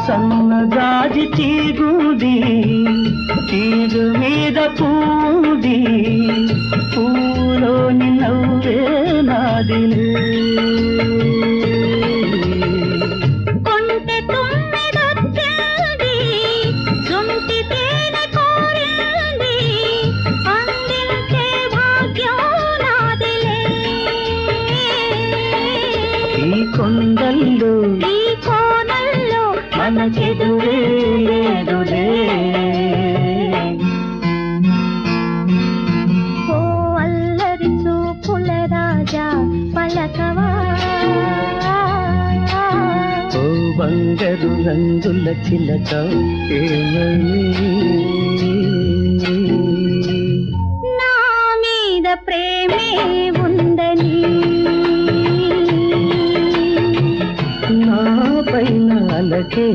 సన్నజాజి తీగుంది, తీరు మీద పూది, పూలోని నవ్వే నాదిలే. కొంటె తుమ్మెదొచ్చింది, జుంటి తేనె కోరింది, అందించే భాగ్యం నాదిలే. ఈ కొండల్లో ఈ కోనల్లో మనకెదురే లేదులే. ఓ అల్లరి చూపుల రాజా పలకవా, ఓ బంగారు రంగుల చిలక ఏమని. నా మీద ప్రేమే ఉందని, నా పైన అలకే